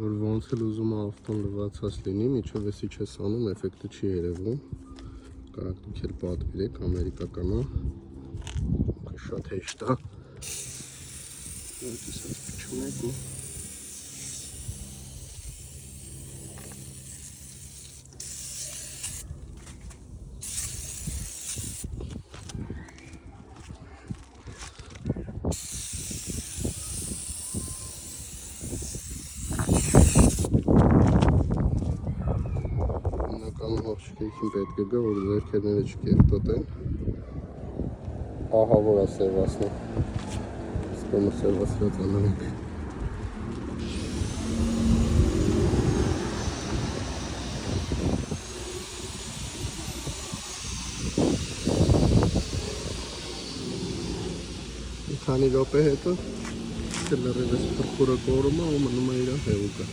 Որ ոնց էլ ուզում ավտոն լվացած լինի, միջով էսի չես անում, էֆեկտը չի երևում։ Կարակ դուք էլ պատվիրեք, ամերիկական է, շատ հեշտ է։ Տեսած փչում եք ու ողջույն պետք է գա, որ ձեռքերները չկերտոտեն։ Ահա որ է սևացնում։ Սկոմը սևացրած անենք։ Մի քանի րոպե հետո լրիվ էս փրփուրը կորում է ու մնում է իր հեղուկը։